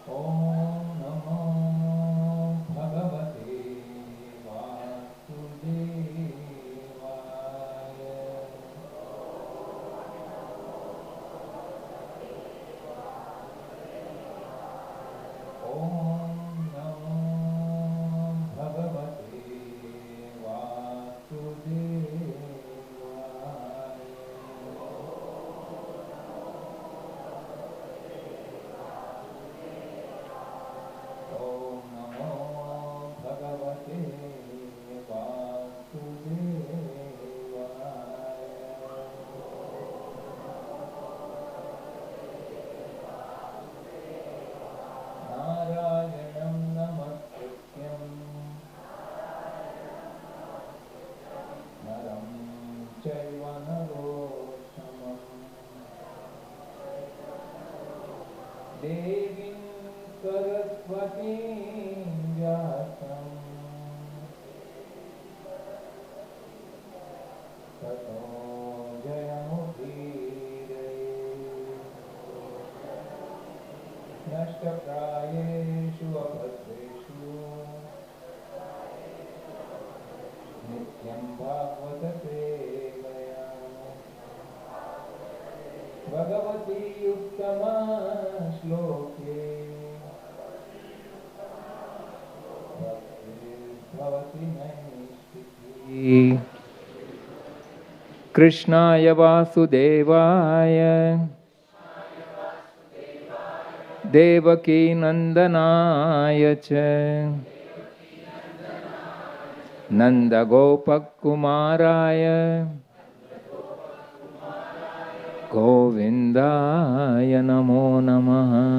Om Namo Bhagavate Vasudevaya. Om Namo Bhagavate Vasudevaya. Om Namo Bhagavate Vasudevaya. Narayanam Namaskrityam Naram Chaiva Narottamam Devim Saraswatim Vyasam Tato Jayamudire Nashtaprayeshu Abhadreshu Nityam Bhagavata Sevaya Bhagavati Uttama Shloke Bhakti Naistiki Krishnaya Vasudevaya Devaki Nandanaya Cha Nanda Gopakumaraya Govindaya Namo Namaha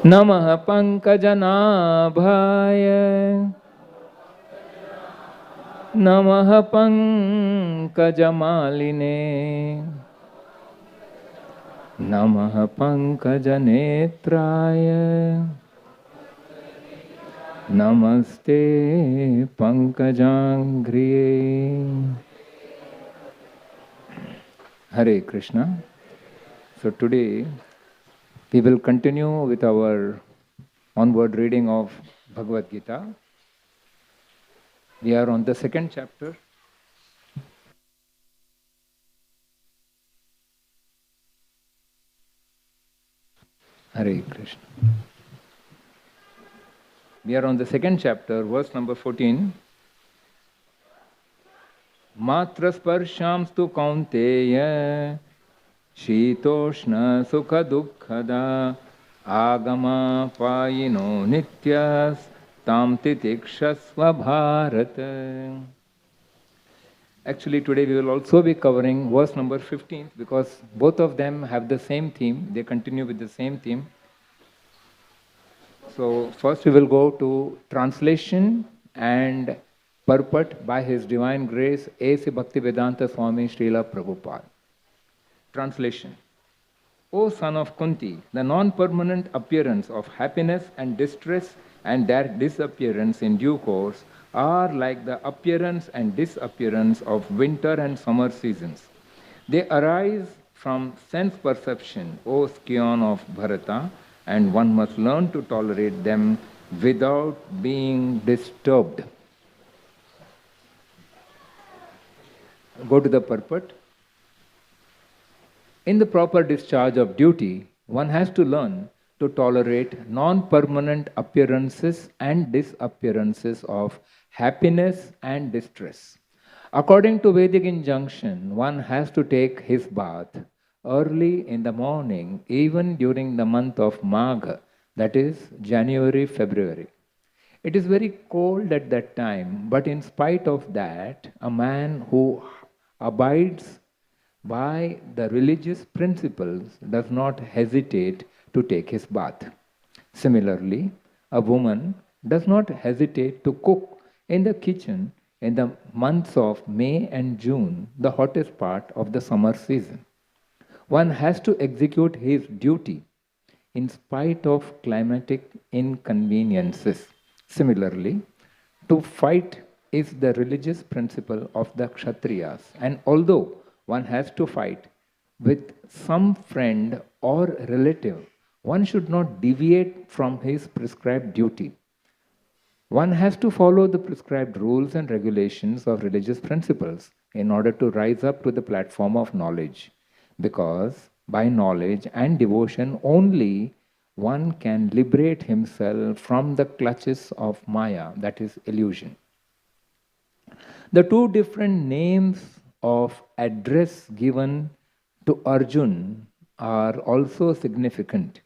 Namaha Pankajanabhaya Namaha Pankajamaline Namaha Pankajanetraya Namaste Pankajangriye. Hare Krishna. So today we will continue with our onward reading of Bhagavad Gita. We are on the second chapter. Hare Krishna. We are on the second chapter, verse number 14. Matra sparshamstu kaunteya shitoshna sukha dukkhada agama payino nityas tam titikshasva bharata. Actually, today we will also be covering verse number 15 because both of them have the same theme. They continue with the same theme. So first we will go to translation and purport by His Divine Grace A.C. Bhaktivedanta Swami Srila Prabhupada. Translation. O son of Kunti, the non-permanent appearance of happiness and distress and their disappearance in due course are like the appearance and disappearance of winter and summer seasons. They arise from sense perception, O scion of Bharata, and one must learn to tolerate them without being disturbed. Go to the purport. In the proper discharge of duty, one has to learn to tolerate non-permanent appearances and disappearances of happiness and distress. According to Vedic injunction, one has to take his bath early in the morning, even during the month of Magha, that is January, February. It is very cold at that time, but in spite of that, a man who abides by the religious principles does not hesitate to take his bath. Similarly, a woman does not hesitate to cook in the kitchen in the months of May and June, the hottest part of the summer season. One has to execute his duty in spite of climatic inconveniences. Similarly, to fight is the religious principle of the Kshatriyas, and although one has to fight with some friend or relative, one should not deviate from his prescribed duty. One has to follow the prescribed rules and regulations of religious principles in order to rise up to the platform of knowledge, because by knowledge and devotion only one can liberate himself from the clutches of Maya, that is illusion. The two different names of address given to Arjun are also significant.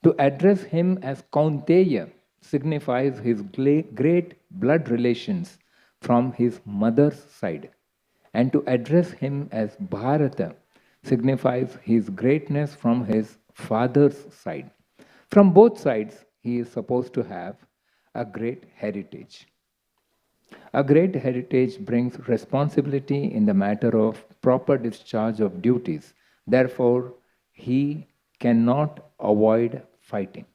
To address him as Kaunteya signifies his great blood relations from his mother's side, and to address him as Bharata signifies his greatness from his father's side. From both sides, he is supposed to have a great heritage. A great heritage brings responsibility in the matter of proper discharge of duties. Therefore, he cannot avoid fighting.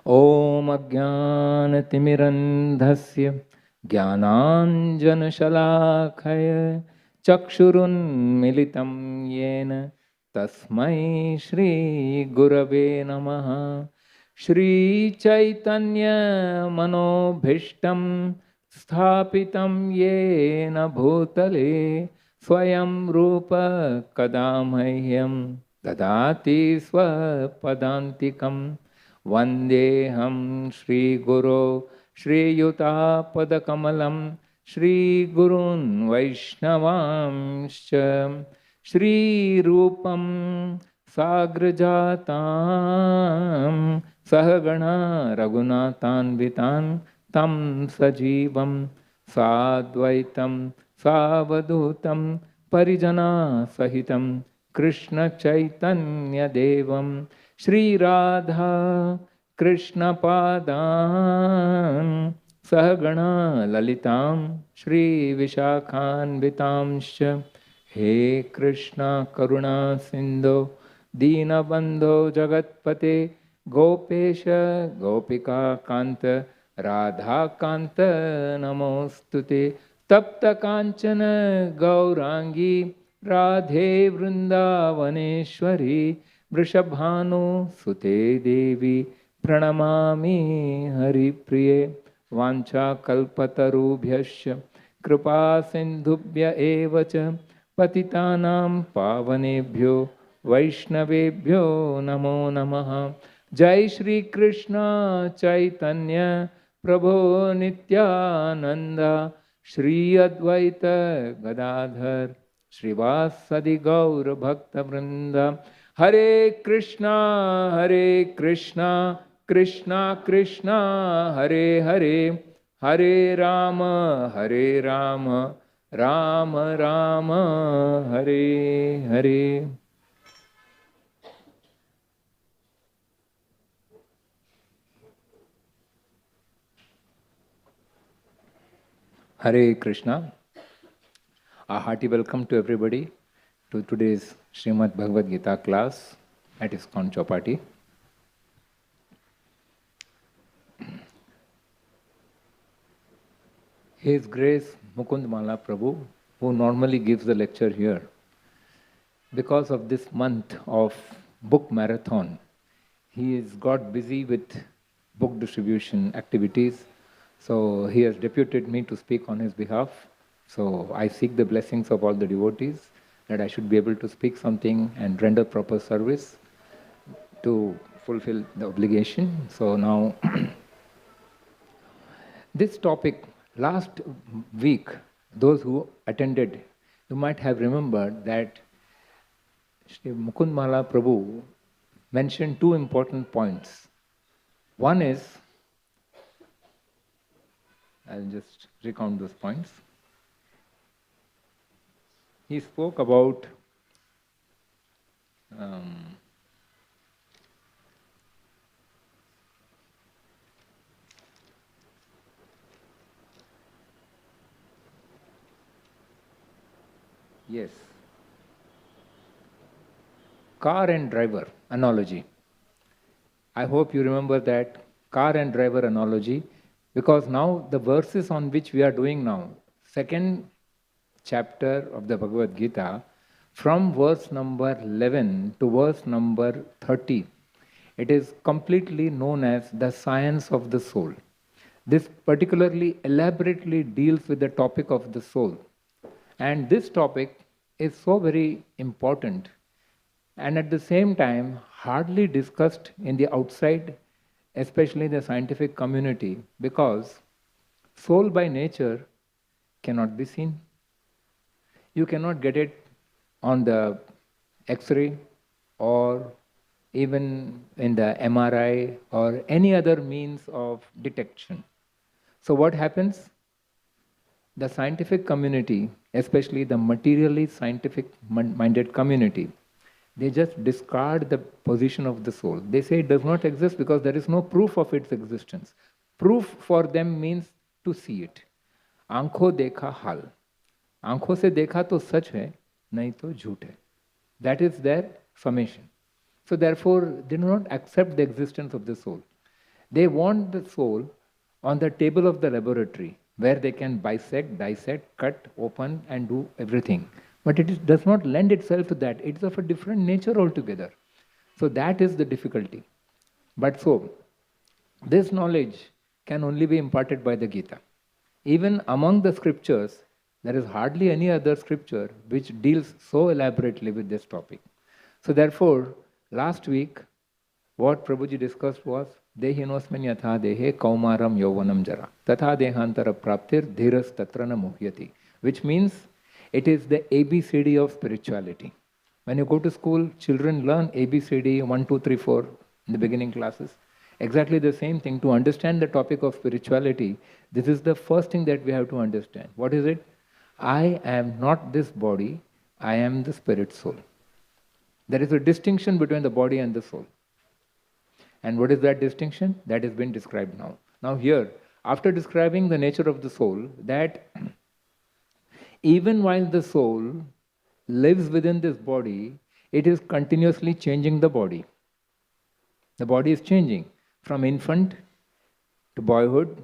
Om Ajnanatimirandhasya Jnananjanashalakaya Chakshurunmilitam Yena Tasmai Shri Gurave Namaha. Shri Chaitanya Manobhishtam Sthapitam Yena Bhutale Swayam Rupa Kadamahyam Dadati Swapadantikam Vandeham Shri Guru Shri Yuta Padakamalam Shri Gurun Vaishnavamscha Shri Rupam Sagrajatam Sahagana Raghunathanvitan Tam Sajivam Sadvaitam Savadutam Parijana Sahitam Krishna Chaitanya Devam Shri Radha Krishna Padan Sahagana Lalitam Shri Vishakhanvitamscha. He Krishna Karuna Sindhu Dina Bandho Jagatpate Gopesha Gopika Kanta Radha Kanta Namostute Tapta Kanchana Gaurangi Radhe Vrindavaneshwari Vrishabhanu Sute Devi Pranamami Hari Priye Vancha Kalpatarubhyasya Kripa Sindhubhya Evacha Patitanam Pavanebhyo Vaishnavebhyo Namo Namaha. Jai Shri Krishna Chaitanya Prabhu Nityananda Shri Advaita Gadadhar Srivasadi Gaur Bhakta Vrinda. Hare Krishna Krishna Krishna Hare Hare Hare Rama Rama Rama Hare Hare. Hare Krishna. A hearty welcome to everybody to today's Srimad Bhagavad Gita class at ISKCON Chowpatty. His Grace Mukund Mala Prabhu, who normally gives the lecture here, because of this month of book marathon, he is got busy with book distribution activities. So he has deputed me to speak on his behalf. So I seek the blessings of all the devotees that I should be able to speak something and render proper service to fulfill the obligation. So now, this topic, last week, those who attended, you might have remembered that Shri Mukund Mala Prabhu mentioned two important points. One is, I'll just recount those points. He spoke about yes, car and driver analogy. I hope you remember that car and driver analogy, because now the verses on which we are doing now, second chapter of the Bhagavad Gita, from verse number 11 to verse number 30. It is completely known as the science of the soul. This particularly elaborately deals with the topic of the soul. And this topic is so very important and at the same time hardly discussed in the outside, especially the scientific community, because soul by nature cannot be seen. You cannot get it on the X-ray or even in the MRI or any other means of detection. So what happens? The scientific community, especially the materially scientific minded community, they just discard the position of the soul. They say it does not exist because there is no proof of its existence. Proof for them means to see it. आंखों देखा हाल, आंखों से देखा तो सच है, नहीं तो झूठ है. That is their summation. So therefore, they do not accept the existence of the soul. They want the soul on the table of the laboratory, where they can bisect, dissect, cut, open, and do everything. But does not lend itself to that. It is of a different nature altogether. So that is the difficulty. But so, this knowledge can only be imparted by the Gita. Even among the scriptures, there is hardly any other scripture which deals so elaborately with this topic. So therefore, last week, what Prabhuji discussed was Dehinosman yatha dehe kaumaram yauvanam jara tatha dehantara praptir dhiras tatrana muhyati, which means it is the ABCD of spirituality. When you go to school, children learn ABCD 1, 2, 3, 4 in the beginning classes. Exactly the same thing. To understand the topic of spirituality, this is the first thing that we have to understand. What is it? I am not this body, I am the spirit soul. There is a distinction between the body and the soul. And what is that distinction? That has been described now. Now here, after describing the nature of the soul, that even while the soul lives within this body, it is continuously changing the body. The body is changing from infant to boyhood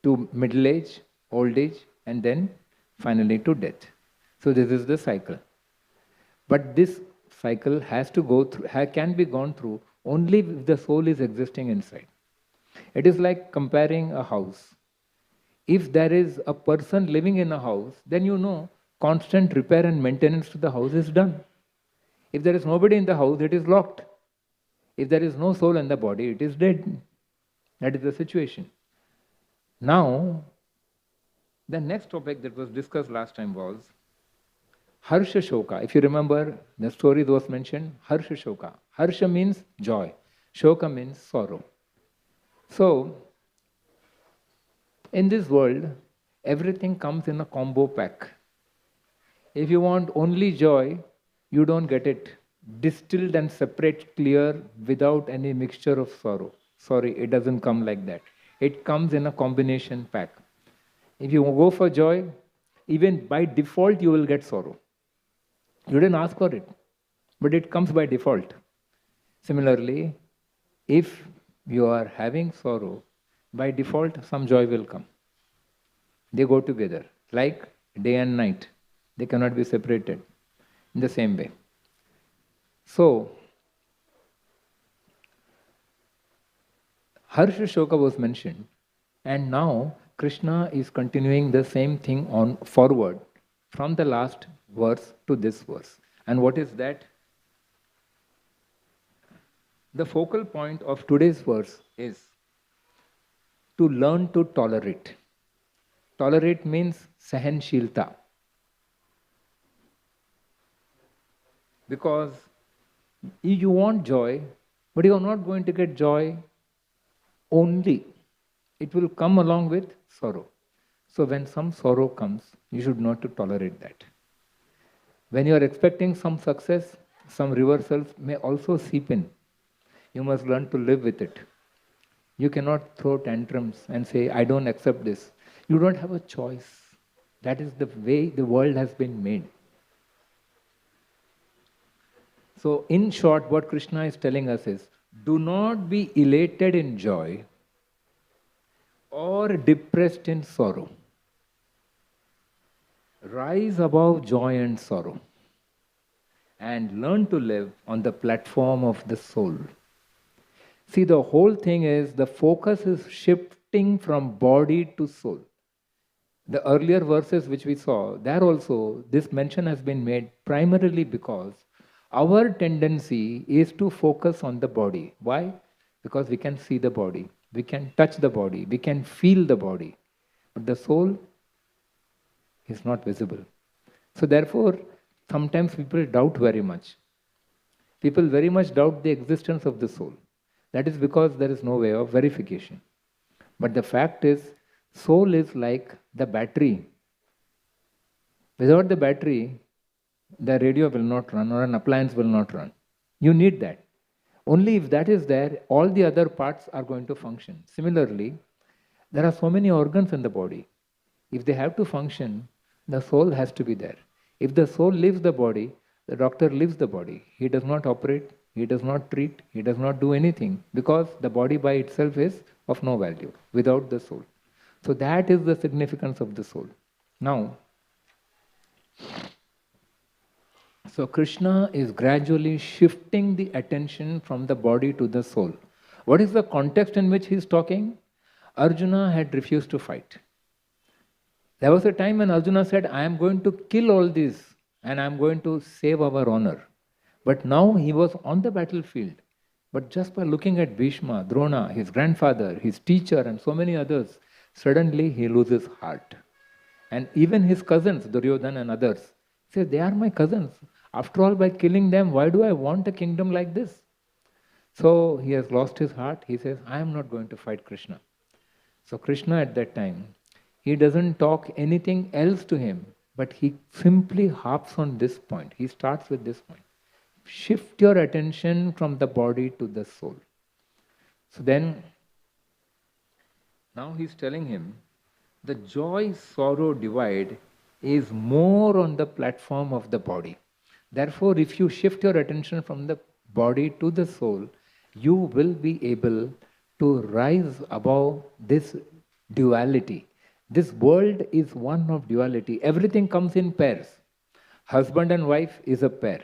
to middle age, old age, and then finally to death. So this is the cycle. But this cycle has to go through, can be gone through only if the soul is existing inside. It is like comparing a house. If there is a person living in a house, then you know constant repair and maintenance to the house is done. If there is nobody in the house, it is locked. If there is no soul in the body, it is dead. That is the situation. Now, the next topic that was discussed last time was Harsha Shoka. If you remember, the story that was mentioned, Harsha Shoka. Harsha means joy. Shoka means sorrow. So, in this world, everything comes in a combo pack. If you want only joy, you don't get it distilled and separate, clear, without any mixture of sorrow. Sorry, it doesn't come like that. It comes in a combination pack. If you go for joy, even by default you will get sorrow. You didn't ask for it, but it comes by default. Similarly, if you are having sorrow, by default some joy will come. They go together, like day and night. They cannot be separated in the same way. So, Harsha Shoka was mentioned, and now Krishna is continuing the same thing on forward from the last verse to this verse. And what is that? The focal point of today's verse is to learn to tolerate. Tolerate means sahanshilta. Because you want joy, but you are not going to get joy only. It will come along with sorrow. So when some sorrow comes, you should know to tolerate that. When you are expecting some success, some reversals may also seep in. You must learn to live with it. You cannot throw tantrums and say, I don't accept this. You don't have a choice. That is the way the world has been made. So in short, what Krishna is telling us is, do not be elated in joy or depressed in sorrow. Rise above joy and sorrow and learn to live on the platform of the soul. See, the whole thing is the focus is shifting from body to soul. The earlier verses which we saw, there also this mention has been made primarily because our tendency is to focus on the body. Why? Because we can see the body, we can touch the body, we can feel the body, but the soul is not visible. So, therefore, sometimes people doubt very much. People very much doubt the existence of the soul. That is because there is no way of verification. But the fact is, soul is like the battery. Without the battery, the radio will not run or an appliance will not run. You need that. Only if that is there, all the other parts are going to function. Similarly, there are so many organs in the body. If they have to function, the soul has to be there. If the soul leaves the body, the doctor leaves the body. He does not operate, he does not treat, he does not do anything because the body by itself is of no value without the soul. So that is the significance of the soul. Now, so Krishna is gradually shifting the attention from the body to the soul. What is the context in which he is talking? Arjuna had refused to fight. There was a time when Arjuna said, I am going to kill all these and I am going to save our honor. But now he was on the battlefield. But just by looking at Bhishma, Drona, his grandfather, his teacher, and so many others, suddenly he loses heart. And even his cousins, Duryodhana and others, say, they are my cousins. After all, by killing them, why do I want a kingdom like this? So he has lost his heart. He says, I am not going to fight Krishna. So Krishna at that time, he doesn't talk anything else to him, but he simply harps on this point. He starts with this point. Shift your attention from the body to the soul. So then, now he's telling him, the joy-sorrow divide is more on the platform of the body. Therefore, if you shift your attention from the body to the soul, you will be able to rise above this duality. This world is one of duality. Everything comes in pairs. Husband and wife is a pair.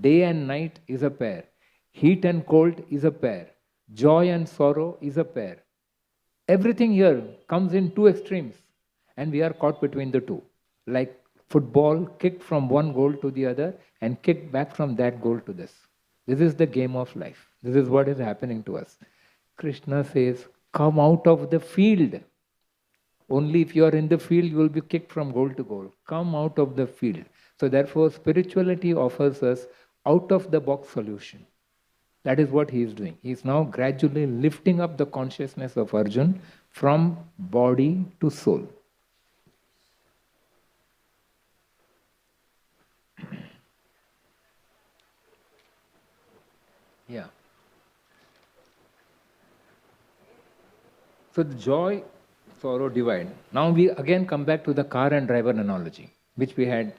Day and night is a pair. Heat and cold is a pair. Joy and sorrow is a pair. Everything here comes in two extremes and we are caught between the two. Like football kicked from one goal to the other and kicked back from that goal to this. This is the game of life. This is what is happening to us. Krishna says, come out of the field. Only if you are in the field, you will be kicked from goal to goal. Come out of the field. So therefore, spirituality offers us out-of-the-box solution. That is what he is doing. He is now gradually lifting up the consciousness of Arjuna from body to soul. Yeah. So the joy, sorrow divide. Now we again come back to the car and driver analogy, which we had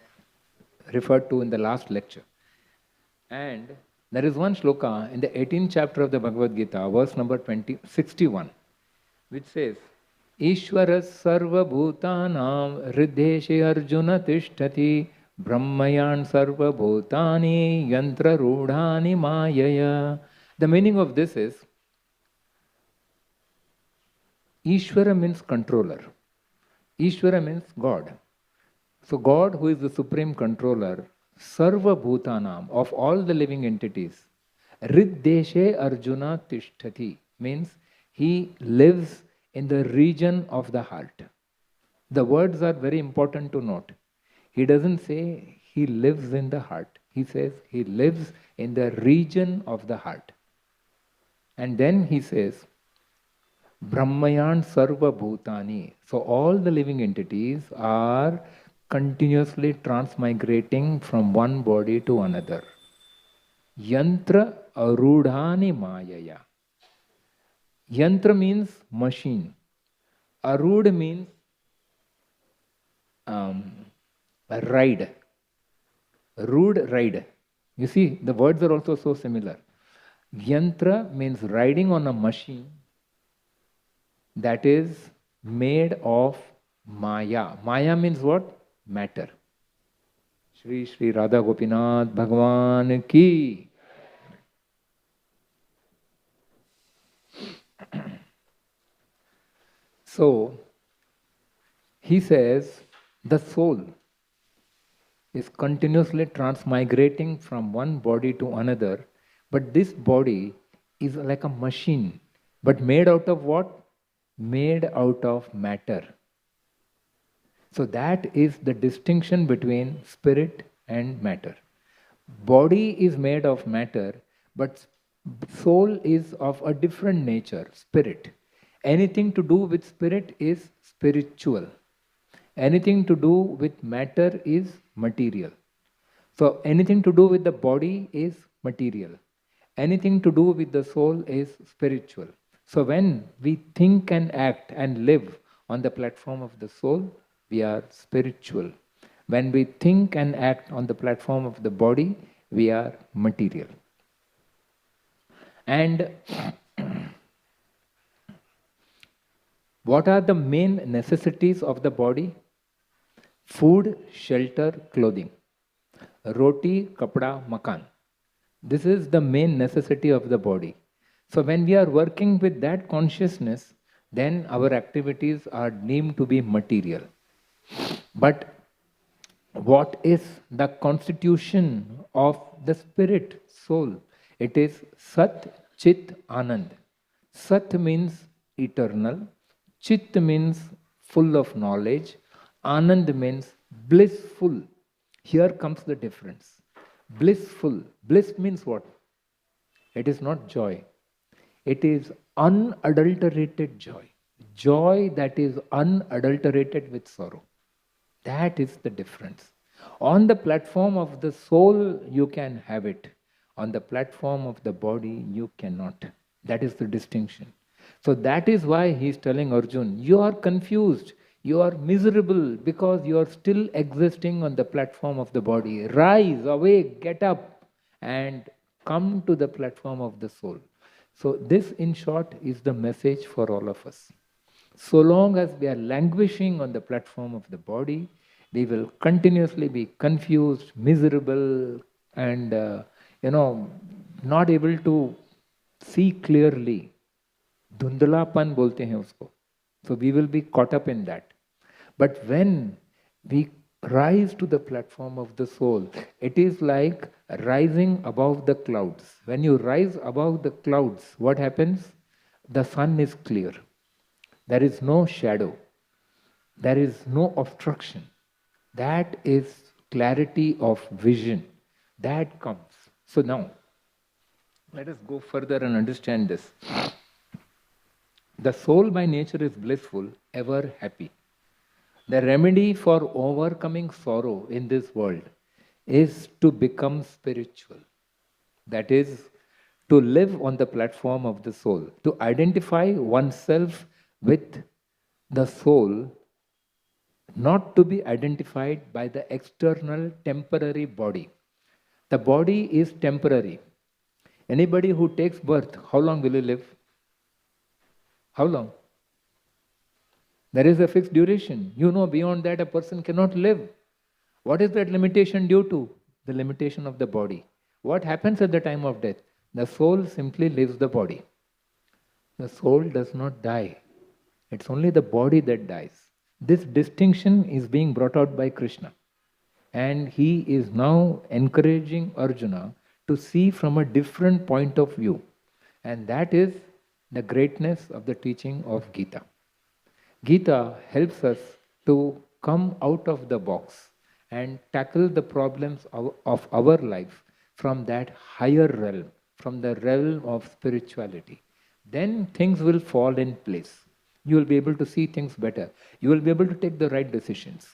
referred to in the last lecture. And there is one shloka in the 18th chapter of the Bhagavad Gita, verse number 61, which says, Ishvara sarva bhutanam riddheshe arjuna tishtati brahmayan sarva bhutani yantra rudhani mayaya. The meaning of this is, Ishvara means controller. Ishvara means God. So God, who is the supreme controller, Sarva Bhutanam, of all the living entities, Riddeshe Arjuna Tishtati, means he lives in the region of the heart. The words are very important to note. He doesn't say he lives in the heart. He says he lives in the region of the heart. And then he says, Brahmayan Sarva Bhutani. So all the living entities are continuously transmigrating from one body to another. Yantra arudhani mayaya. Yantra means machine. Arud means ride. Rude ride. You see, the words are also so similar. Yantra means riding on a machine that is made of Maya. Maya means what? matter. Shri Shri Radha Gopinath Bhagavan ki. So, he says the soul is continuously transmigrating from one body to another, but this body is like a machine, but made out of what? Made out of matter. So that is the distinction between spirit and matter. Body is made of matter, but soul is of a different nature, spirit. Anything to do with spirit is spiritual. Anything to do with matter is material. So anything to do with the body is material. Anything to do with the soul is spiritual. So when we think and act and live on the platform of the soul, we are spiritual. When we think and act on the platform of the body, we are material. And what are the main necessities of the body? Food, shelter, clothing. Roti, kapda, makan. This is the main necessity of the body. So when we are working with that consciousness, then our activities are deemed to be material. But what is the constitution of the spirit, soul? It is Sat, Chit, Anand. Sat means eternal, Chit means full of knowledge, Anand means blissful. Here comes the difference. Blissful. Bliss means what? It is not joy. It is unadulterated joy. Joy that is unadulterated with sorrow. That is the difference. On the platform of the soul, you can have it. On the platform of the body, you cannot. That is the distinction. So that is why he is telling Arjun, you are confused, you are miserable because you are still existing on the platform of the body. Rise, awake, get up and come to the platform of the soul. So this in short is the message for all of us. So long as we are languishing on the platform of the body, we will continuously be confused, miserable, and not able to see clearly. Dhundlapan bolte hain usko. So we will be caught up in that. But when we rise to the platform of the soul, it is like rising above the clouds. When you rise above the clouds, what happens? The sun is clear. There is no shadow. There is no obstruction. That is clarity of vision. That comes. So now, let us go further and understand this. The soul by nature is blissful, ever happy. The remedy for overcoming sorrow in this world is to become spiritual. That is, to live on the platform of the soul, to identify oneself with the soul, not to be identified by the external temporary body. The body is temporary. Anybody who takes birth, how long will he live? How long? There is a fixed duration. You know, beyond that a person cannot live. What is that limitation due to? The limitation of the body. What happens at the time of death? The soul simply leaves the body. The soul does not die. It's only the body that dies. This distinction is being brought out by Krishna. And he is now encouraging Arjuna to see from a different point of view. And that is the greatness of the teaching of Gita. Gita helps us to come out of the box and tackle the problems of our life from that higher realm, from the realm of spirituality. Then things will fall in place. You will be able to see things better. You will be able to take the right decisions.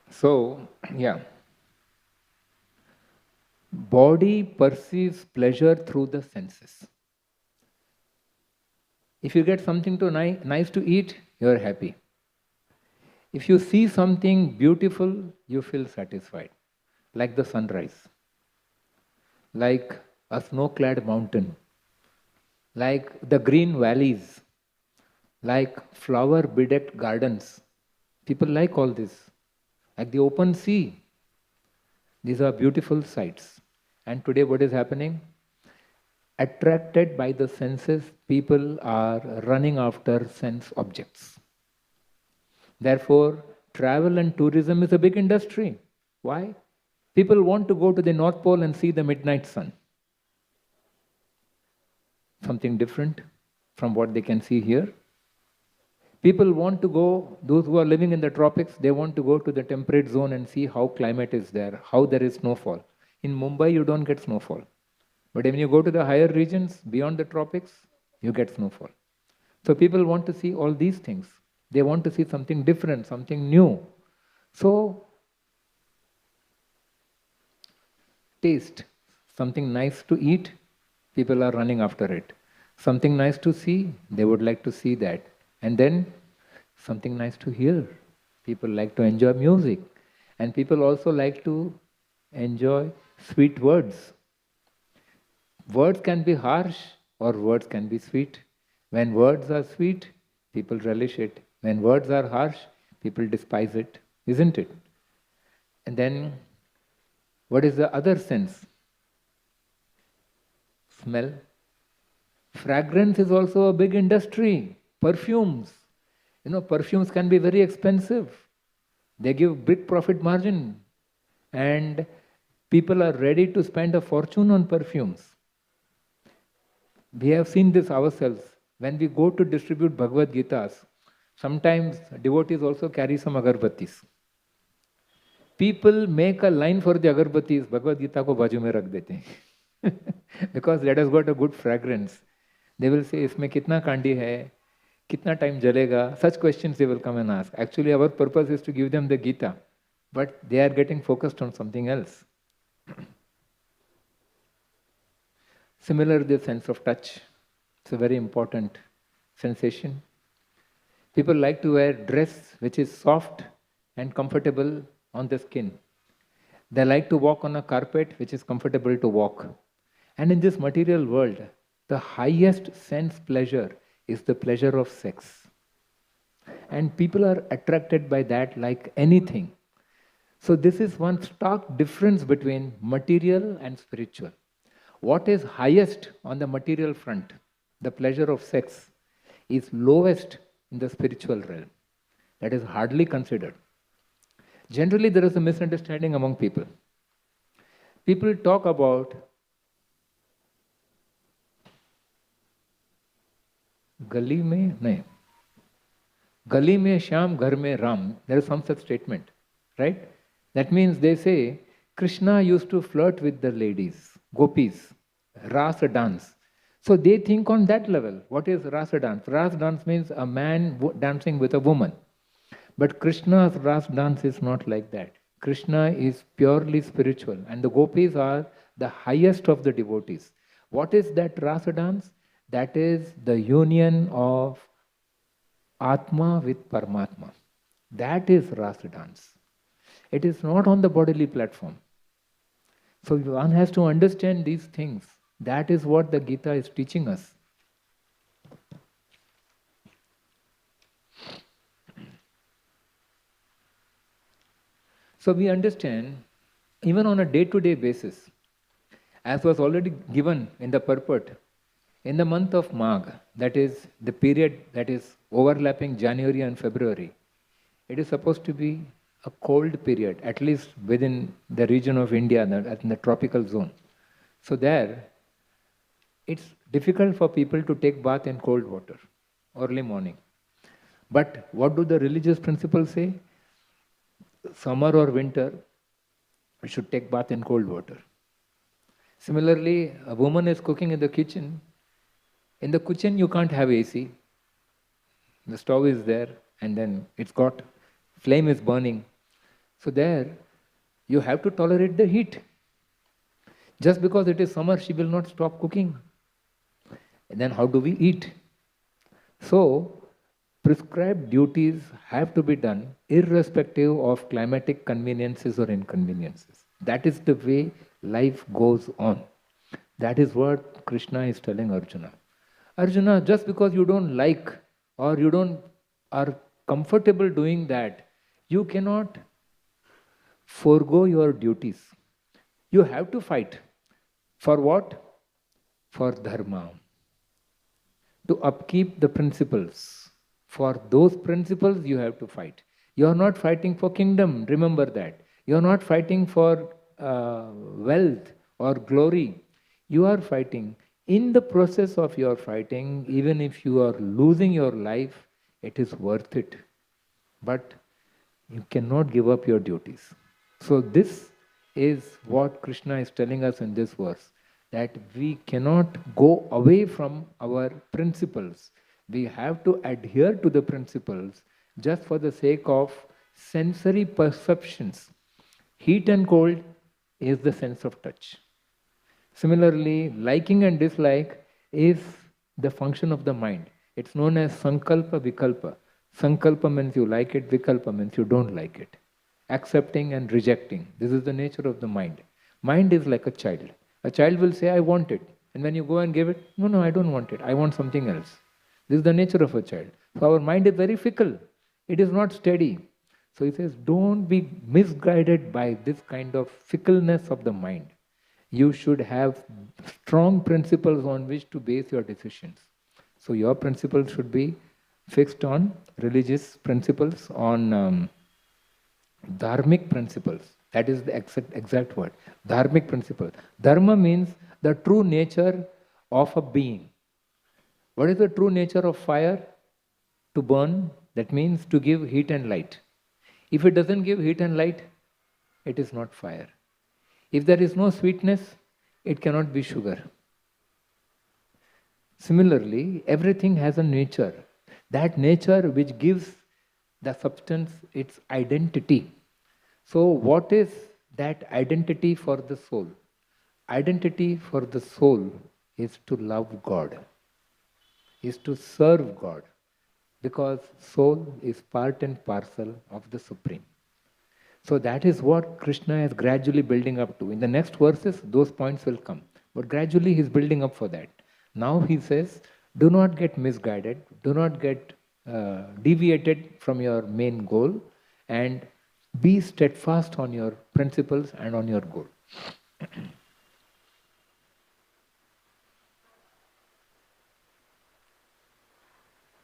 So, yeah. Body perceives pleasure through the senses. If you get something nice to eat, you are happy. If you see something beautiful, you feel satisfied. Like the sunrise. Like a snow-clad mountain. like the green valleys, like flower bedecked gardens. People like all this, like the open sea. These are beautiful sights. And today, what is happening? Attracted by the senses, people are running after sense objects. Therefore, travel and tourism is a big industry. Why? People want to go to the North Pole and see the midnight sun. Something different from what they can see here. People want to go, those who are living in the tropics, they want to go to the temperate zone and see how climate is there, how there is snowfall. In Mumbai, you don't get snowfall. But when you go to the higher regions, beyond the tropics, you get snowfall. So people want to see all these things. They want to see something different, something new. So, taste, something nice to eat, people are running after it. Something nice to see, they would like to see that. And then something nice to hear. People like to enjoy music. And people also like to enjoy sweet words. Words can be harsh or words can be sweet. When words are sweet, people relish it. When words are harsh, people despise it, isn't it? And then, what is the other sense? Smell. Fragrance is also a big industry. Perfumes. Perfumes can be very expensive. They give big profit margin. And people are ready to spend a fortune on perfumes. We have seen this ourselves. When we go to distribute Bhagavad Gitas, sometimes devotees also carry some agarbattis. People make a line for the agarbattis, Bhagavad Gita ko baju mein rakh dete hain. Because that has got a good fragrance. They will say, isme kitna kandi hai, kitna time jalega. Such questions they will come and ask. Actually, our purpose is to give them the Gita, but they are getting focused on something else. Similar, the sense of touch. It's a very important sensation. People like to wear dress which is soft and comfortable on the skin. They like to walk on a carpet which is comfortable to walk. And in this material world, the highest sense pleasure is the pleasure of sex. And people are attracted by that like anything. So this is one stark difference between material and spiritual. What is highest on the material front, the pleasure of sex, is lowest in the spiritual realm. That is hardly considered. Generally, there is a misunderstanding among people. People talk about gali mein Shyam, ghar mein Ram. There is some such statement, right? That means they say Krishna used to flirt with the ladies, gopis, rasa dance. So they think on that level. What is rasa dance? Rasa dance means a man dancing with a woman. But Krishna's rasa dance is not like that. Krishna is purely spiritual, and the gopis are the highest of the devotees. What is that rasa dance? That is the union of Atma with Paramatma. That is rasa dance. It is not on the bodily platform. So one has to understand these things. That is what the Gita is teaching us. So we understand, even on a day-to-day basis, as was already given in the purport, in the month of Magh, that is the period that is overlapping January and February, it is supposed to be a cold period, at least within the region of India, in the tropical zone. So there, it's difficult for people to take bath in cold water, early morning. But what do the religious principles say? Summer or winter, we should take bath in cold water. Similarly, a woman is cooking in the kitchen. In the kitchen, you can't have AC. The stove is there, and then flame is burning. So there, you have to tolerate the heat. Just because it is summer, she will not stop cooking. And then how do we eat? So, prescribed duties have to be done irrespective of climatic conveniences or inconveniences. That is the way life goes on. That is what Krishna is telling Arjuna. Arjuna, just because you don't like or you don't are comfortable doing that, you cannot forego your duties. You have to fight. For what? For dharma. To upkeep the principles. For those principles, you have to fight. You are not fighting for kingdom, remember that. You are not fighting for wealth or glory. You are fighting. In the process of your fighting, even if you are losing your life, it is worth it. But you cannot give up your duties. So, this is what Krishna is telling us in this verse, that we cannot go away from our principles. We have to adhere to the principles just for the sake of sensory perceptions. Heat and cold is the sense of touch. Similarly, liking and dislike is the function of the mind. It's known as sankalpa vikalpa. Sankalpa means you like it, vikalpa means you don't like it. Accepting and rejecting. This is the nature of the mind. Mind is like a child. A child will say, I want it. And when you go and give it, no, no, I don't want it. I want something else. This is the nature of a child. So our mind is very fickle. It is not steady. So he says, don't be misguided by this kind of fickleness of the mind. You should have strong principles on which to base your decisions. So your principles should be fixed on religious principles, on dharmic principles. That is the exact word. Dharmic principle. Dharma means the true nature of a being. What is the true nature of fire? To burn. That means to give heat and light. If it doesn't give heat and light, it is not fire. If there is no sweetness, it cannot be sugar. Similarly, everything has a nature. That nature which gives the substance its identity. So what is that identity for the soul? Identity for the soul is to love God, is to serve God, because soul is part and parcel of the Supreme. So that is what Krishna is gradually building up to. In the next verses, those points will come. But gradually he is building up for that. Now he says, do not get misguided, do not get deviated from your main goal, and be steadfast on your principles and on your goal.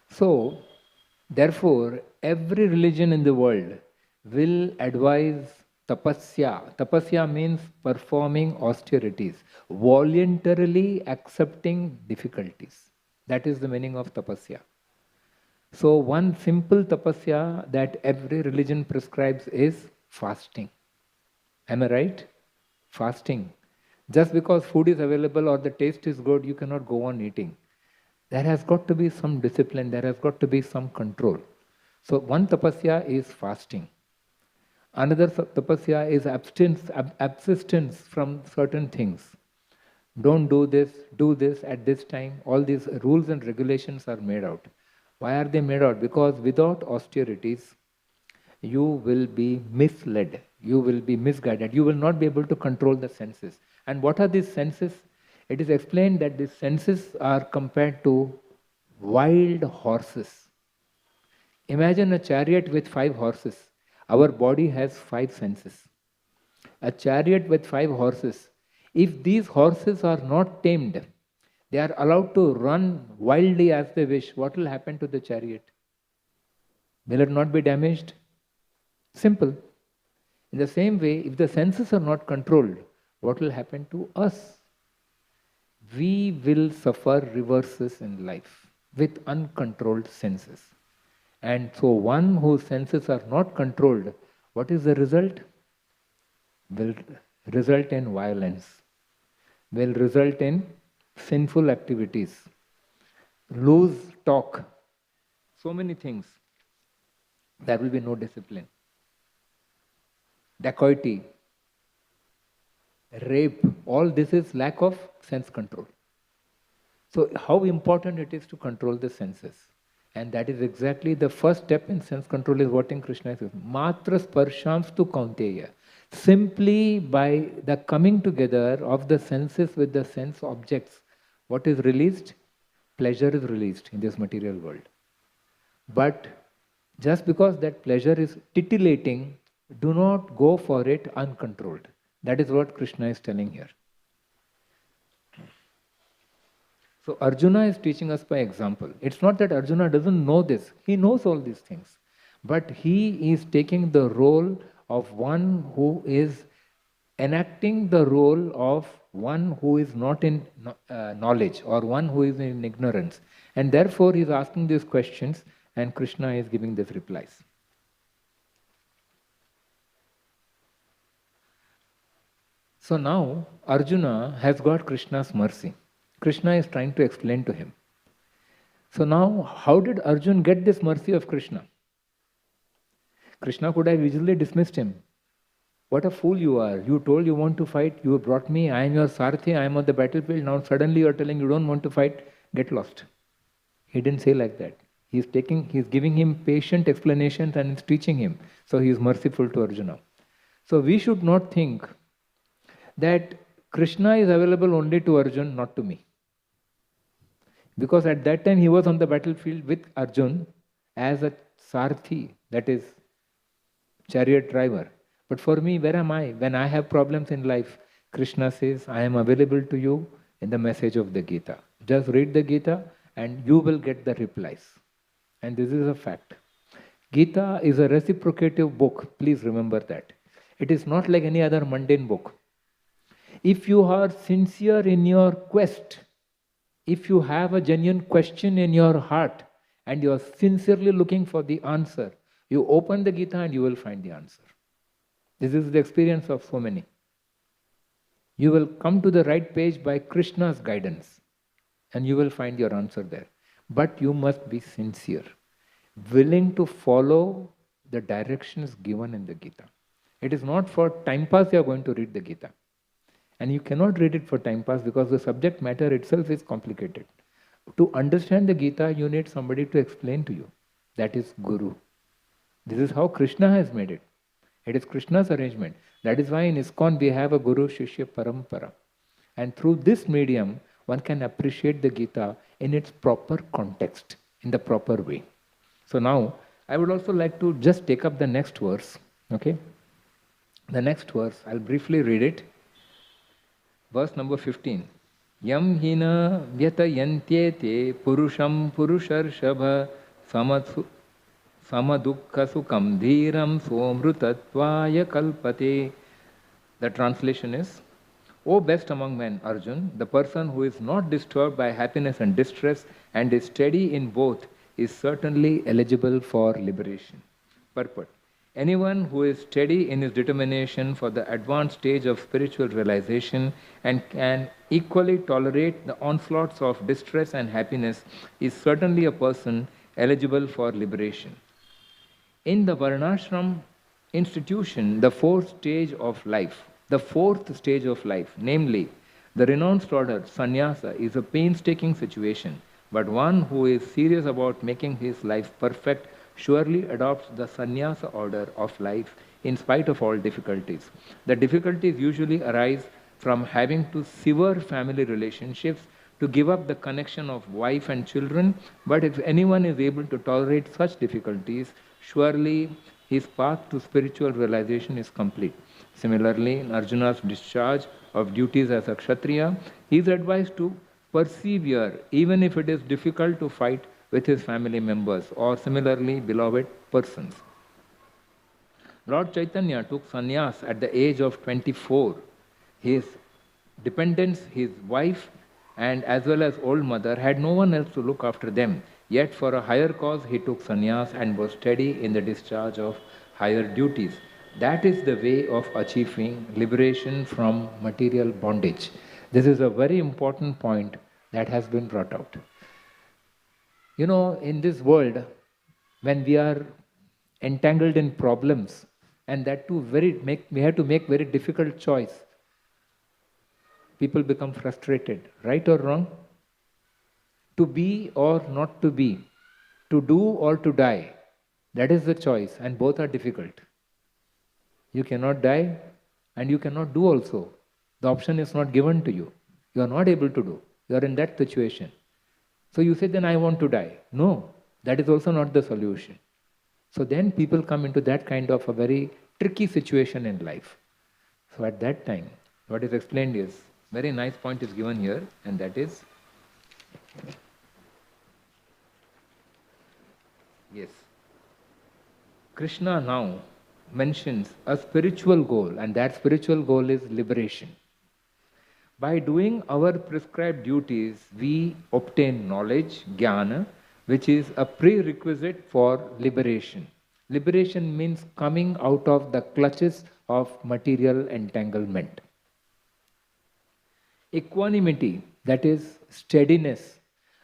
So, therefore, every religion in the world will advise tapasya. Tapasya means performing austerities, voluntarily accepting difficulties. That is the meaning of tapasya. So one simple tapasya that every religion prescribes is fasting. Am I right? Fasting. Just because food is available or the taste is good, you cannot go on eating. There has got to be some discipline, there has got to be some control. So one tapasya is fasting. Another tapasya is abstinence from certain things. Don't do this at this time. All these rules and regulations are made out. Why are they made out? Because without austerities, you will be misled, you will be misguided, you will not be able to control the senses. And what are these senses? It is explained that these senses are compared to wild horses. Imagine a chariot with 5 horses. Our body has 5 senses. A chariot with 5 horses. If these horses are not tamed, they are allowed to run wildly as they wish, what will happen to the chariot? Will it not be damaged? Simple. In the same way, if the senses are not controlled, what will happen to us? We will suffer reverses in life with uncontrolled senses. And so one whose senses are not controlled, what is the result? Will result in violence, will result in sinful activities, loose talk, so many things. There will be no discipline. Dacoity, rape, all this is lack of sense control. So how important it is to control the senses. And that is exactly the first step in sense control is what in Krishna says. Matra sparshams tu kaunteya. Simply by the coming together of the senses with the sense objects, what is released? pleasure is released in this material world. But just because that pleasure is titillating, do not go for it uncontrolled. That is what Krishna is telling here. So Arjuna is teaching us by example. It's not that Arjuna doesn't know this. He knows all these things. But he is taking the role of one who is enacting the role of one who is not in knowledge, or one who is in ignorance. And therefore he is asking these questions and Krishna is giving these replies. So now Arjuna has got Krishna's mercy. Krishna is trying to explain to him. So now, how did Arjuna get this mercy of Krishna? Krishna could have easily dismissed him. What a fool you are. You told you want to fight, you brought me, I am your Sarathi, I am on the battlefield, now suddenly you are telling you don't want to fight, get lost. He didn't say like that. He is giving him patient explanations and is teaching him. So he is merciful to Arjuna. So we should not think that Krishna is available only to Arjuna, not to me. Because at that time he was on the battlefield with Arjuna as a Sarathi, that is chariot driver. But for me, where am I? When I have problems in life, Krishna says, I am available to you in the message of the Gita. Just read the Gita and you will get the replies. And this is a fact. Gita is a reciprocative book. Please remember that. It is not like any other mundane book. If you are sincere in your quest, if you have a genuine question in your heart and you are sincerely looking for the answer, you open the Gita and you will find the answer. This is the experience of so many. You will come to the right page by Krishna's guidance and you will find your answer there. But you must be sincere, willing to follow the directions given in the Gita. It is not for time pass you are going to read the Gita. And you cannot read it for time pass because the subject matter itself is complicated. To understand the Gita, you need somebody to explain to you. That is Guru. This is how Krishna has made it. It is Krishna's arrangement. That is why in ISKCON we have a Guru Shishya Parampara. And through this medium, one can appreciate the Gita in its proper context, in the proper way. So now, I would also like to just take up the next verse. Okay? The next verse, I'll briefly read it. Verse number 15. Yam hina vyatayantyete purusham purusharshabha samadukha sukam dhiram somrutattvaya kalpate. The translation is, O best among men, Arjun, the person who is not disturbed by happiness and distress and is steady in both is certainly eligible for liberation. Purport. Anyone who is steady in his determination for the advanced stage of spiritual realization and can equally tolerate the onslaughts of distress and happiness is certainly a person eligible for liberation. In the Varnashram institution, the fourth stage of life, namely the renounced order, sannyasa, is a painstaking situation, but one who is serious about making his life perfect surely adopts the sannyasa order of life in spite of all difficulties. The difficulties usually arise from having to sever family relationships, to give up the connection of wife and children, but if anyone is able to tolerate such difficulties, surely his path to spiritual realization is complete. Similarly, in Arjuna's discharge of duties as a Kshatriya, he is advised to persevere even if it is difficult to fight with his family members or similarly beloved persons. Lord Chaitanya took sannyas at the age of 24. His dependents, his wife and as well as old mother had no one else to look after them. Yet for a higher cause he took sannyas and was steady in the discharge of higher duties. That is the way of achieving liberation from material bondage. This is a very important point that has been brought out. You know, in this world, when we are entangled in problems, and that too we have to make very difficult choice, people become frustrated, right or wrong? To be or not to be, to do or to die, that is the choice, and both are difficult. You cannot die and you cannot do also. The option is not given to you. You are not able to do. You are in that situation. So you say, then I want to die. No, that is also not the solution. So then people come into that kind of a very tricky situation in life. So at that time, what is explained is, very nice point is given here, and that is, yes, Krishna now mentions a spiritual goal, and that spiritual goal is liberation. By doing our prescribed duties, we obtain knowledge, jnana, which is a prerequisite for liberation. Liberation means coming out of the clutches of material entanglement. Equanimity, that is steadiness,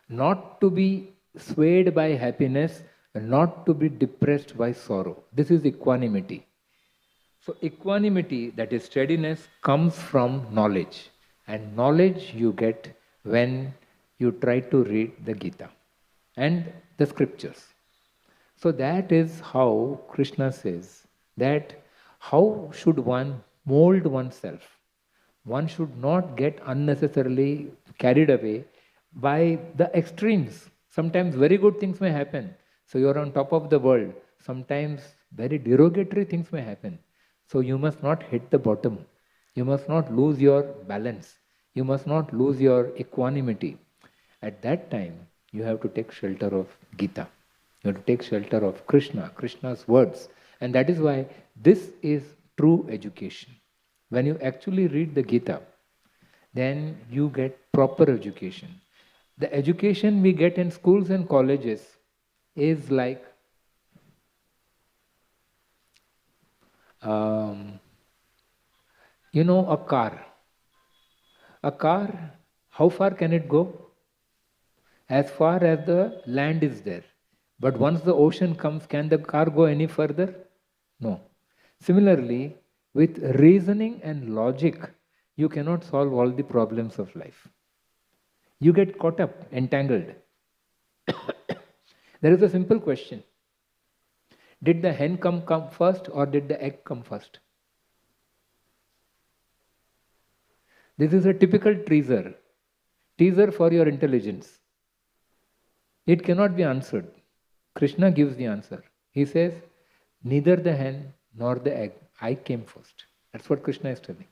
not to be swayed by happiness, not to be depressed by sorrow. This is equanimity. So, equanimity, that is steadiness, comes from knowledge. And knowledge you get when you try to read the Gita and the scriptures. So, that is how Krishna says that how should one mold oneself? One should not get unnecessarily carried away by the extremes. Sometimes very good things may happen. So, you are on top of the world. Sometimes very derogatory things may happen. So you must not hit the bottom. You must not lose your balance. You must not lose your equanimity. At that time, you have to take shelter of Gita. You have to take shelter of Krishna, Krishna's words. And that is why this is true education. When you actually read the Gita, then you get proper education. The education we get in schools and colleges is like a car. A car, how far can it go? As far as the land is there. But once the ocean comes, can the car go any further? No. Similarly, with reasoning and logic, you cannot solve all the problems of life. You get caught up, entangled. There is a simple question. Did the hen come first or did the egg come first? This is a typical teaser for your intelligence. It cannot be answered. Krishna gives the answer. He says, neither the hen nor the egg. I came first. That's what Krishna is telling.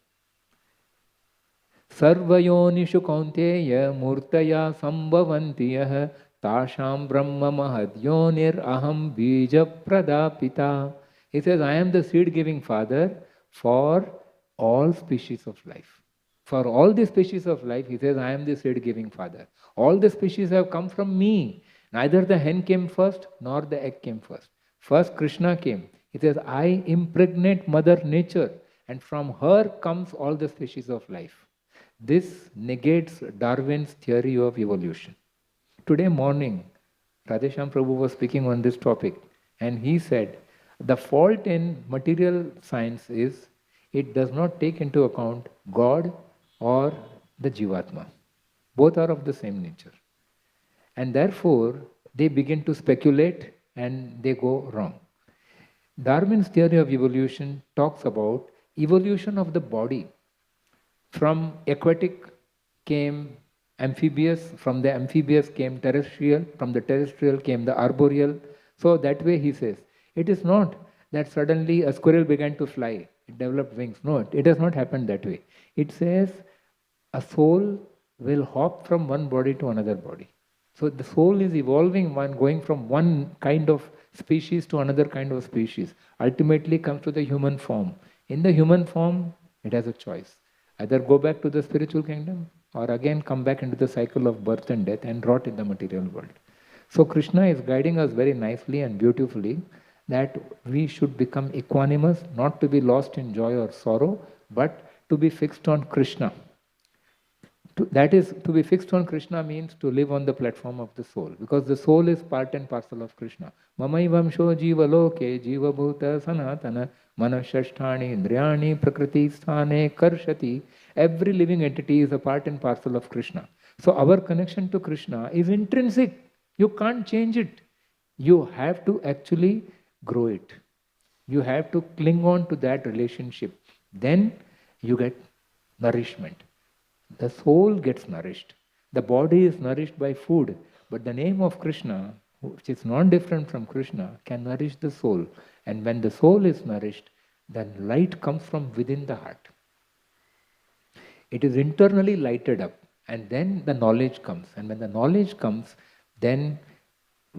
Sarvayonishu kaunteya murtaya sambhavantiyah tasham brahma mahadyonir aham bija pradapita. He says, I am the seed-giving father for all species of life. For all the species of life, he says, I am the seed-giving father. All the species have come from me. Neither the hen came first, nor the egg came first. First Krishna came. He says, I impregnate Mother Nature, and from her comes all the species of life. This negates Darwin's theory of evolution. Today morning, Radheshyam Prabhu was speaking on this topic, and he said, the fault in material science is it does not take into account God or the Jivatma. Both are of the same nature. And therefore, they begin to speculate and they go wrong. Darwin's theory of evolution talks about evolution of the body. From aquatic came amphibious, from the amphibious came terrestrial, from the terrestrial came the arboreal. So that way he says, it is not that suddenly a squirrel began to fly, it developed wings. No, it has not happened that way. It says a soul will hop from one body to another body. So the soul is evolving, going from one kind of species to another kind of species. Ultimately comes to the human form. In the human form, it has a choice. Either go back to the spiritual kingdom or again come back into the cycle of birth and death and rot in the material world. So Krishna is guiding us very nicely and beautifully that we should become equanimous, not to be lost in joy or sorrow, but to be fixed on Krishna. To be fixed on Krishna means to live on the platform of the soul, because the soul is part and parcel of Krishna. Mamaivamsho jiva loke jiva bhuta sanatana manashasthani indriyani prakriti sthane karshati. Every living entity is a part and parcel of Krishna. So our connection to Krishna is intrinsic. You can't change it. You have to actually grow it. You have to cling on to that relationship. Then you get nourishment. The soul gets nourished. The body is nourished by food, But the name of Krishna, which is not different from Krishna, can nourish the soul. And when the soul is nourished, then light comes from within the heart. It is internally lighted up, and then the knowledge comes. And when the knowledge comes, then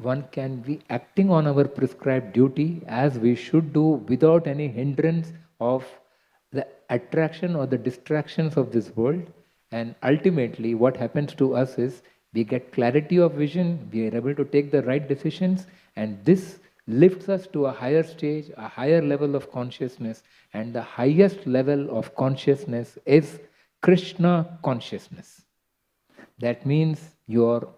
one can be acting on our prescribed duty as we should do without any hindrance of the attraction or the distractions of this world. And ultimately, what happens to us is we get clarity of vision, we are able to take the right decisions, and this lifts us to a higher stage, a higher level of consciousness. And the highest level of consciousness is Krishna consciousness. That means you are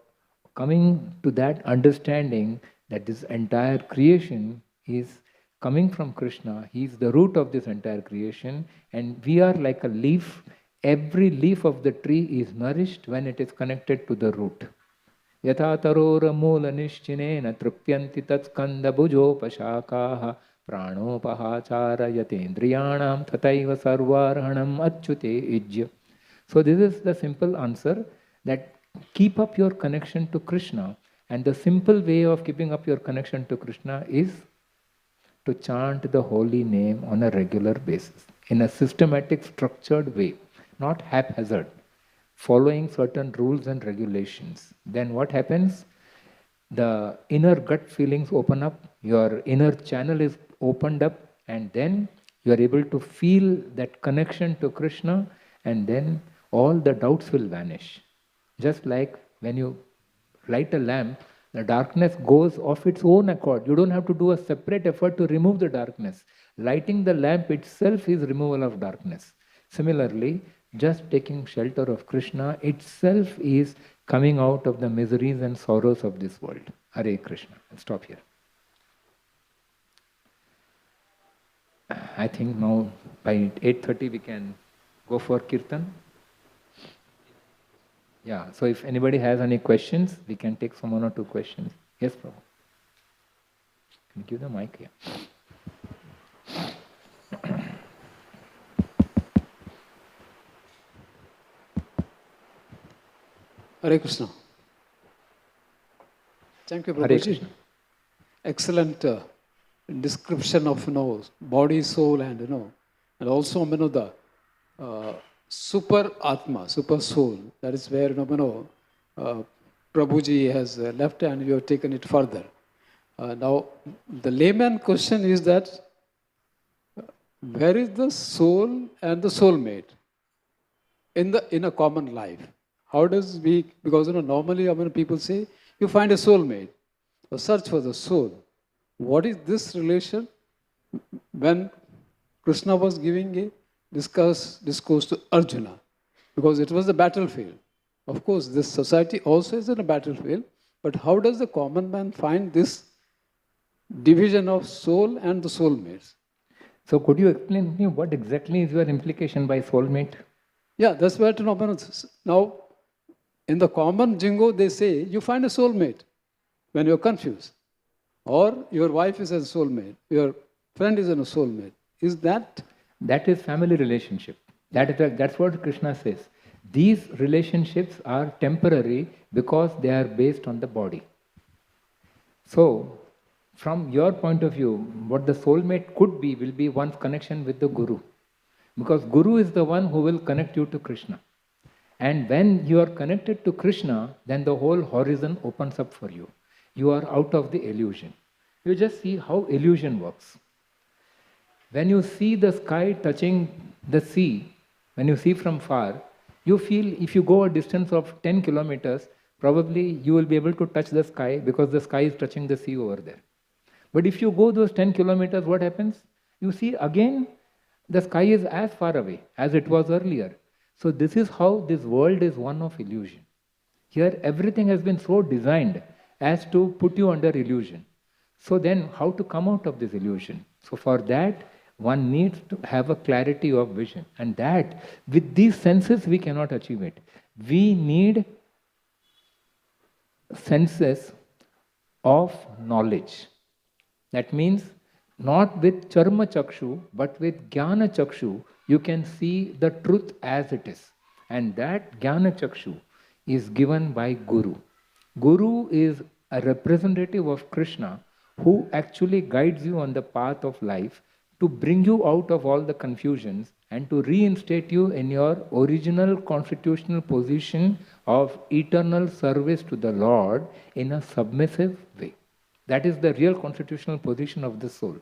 coming to that understanding that this entire creation is coming from Krishna. He is the root of this entire creation, and we are like a leaf. Every leaf of the tree is nourished when it is connected to the root. Yatha tarora moola nishchinena trupyanti tatskanda bhujopashakaha pranopahacara yatendriyanam tataiva sarvarhanam achyute ijya. So this is the simple answer, that keep up your connection to Krishna. And the simple way of keeping up your connection to Krishna is to chant the holy name on a regular basis, in a systematic, structured way, not haphazard, following certain rules and regulations. Then what happens? The inner gut feelings open up, your inner channel is opened up, and then you are able to feel that connection to Krishna, and then all the doubts will vanish. Just like when you light a lamp, the darkness goes of its own accord. You don't have to do a separate effort to remove the darkness. Lighting the lamp itself is removal of darkness. Similarly, just taking shelter of Krishna itself is coming out of the miseries and sorrows of this world. Hare Krishna. I'll stop here. I think now by 8:30 we can go for Kirtan. Yeah, so if anybody has any questions, we can take some 1 or 2 questions. Yes, Prabhu. Can you give the mic here? Hare Krishna. Thank you, Hare Prabhuji. Krishna. Excellent description of body, soul, and and also the super Atma, super soul. That is where Prabhuji has left, and you have taken it further. Now, the layman question is that where is the soul and the soulmate in a common life? How does because normally when people say you find a soulmate, or search for the soul. What is this relation? When Krishna was giving a discourse to Arjuna, because it was the battlefield. Of course, this society also is in a battlefield, but how does the common man find this division of soul and the soulmates? So could you explain to me what exactly is your implication by soulmate? Yeah, that's where now in the common jingo they say you find a soulmate when you're confused, or your wife is a soulmate, your friend is a soulmate. Is that? That is family relationship. That's what Krishna says. These relationships are temporary because they are based on the body. So, from your point of view, what the soulmate could be will be one's connection with the Guru. Because Guru is the one who will connect you to Krishna. And when you are connected to Krishna, then the whole horizon opens up for you. You are out of the illusion. You just see how illusion works. When you see the sky touching the sea, when you see from far, you feel if you go a distance of 10 kilometers, probably you will be able to touch the sky because the sky is touching the sea over there. But if you go those 10 kilometers, what happens? You see again, the sky is as far away as it was earlier. So this is how this world is one of illusion. Here everything has been so designed as to put you under illusion. So then how to come out of this illusion? So for that, one needs to have a clarity of vision. And that, with these senses, we cannot achieve it. We need senses of knowledge. That means not with charma chakshu, but with jnana chakshu, you can see the truth as it is. And that jnana chakshu is given by Guru. Guru is a representative of Krishna who actually guides you on the path of life to bring you out of all the confusions and to reinstate you in your original constitutional position of eternal service to the Lord in a submissive way. That is the real constitutional position of the soul.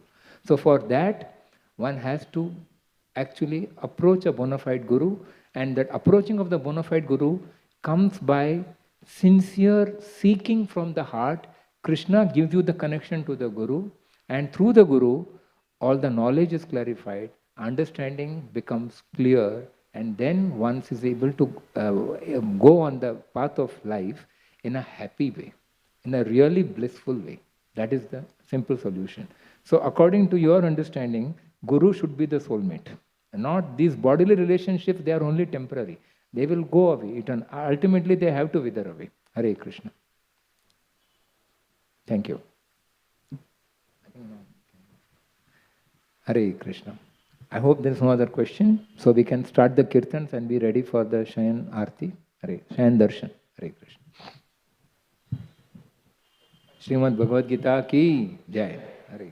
So for that, one has to actually approach a bona fide guru, and that approaching of the bona fide guru comes by sincere seeking from the heart. Krishna gives you the connection to the guru, and through the guru, all the knowledge is clarified, understanding becomes clear, and then one is able to go on the path of life in a happy way, in a really blissful way. That is the simple solution. So according to your understanding, guru should be the soulmate. Not these bodily relationships, they are only temporary. They will go away. Ultimately, they have to wither away. Hare Krishna. Thank you. Hare Krishna. I hope there is no other question. So we can start the kirtans and be ready for the Shayan Arti. Hare Shayan Darshan. Hare Krishna. Srimad Bhagavad Gita ki Jai. Hare Krishna.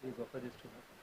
Please offer this to her.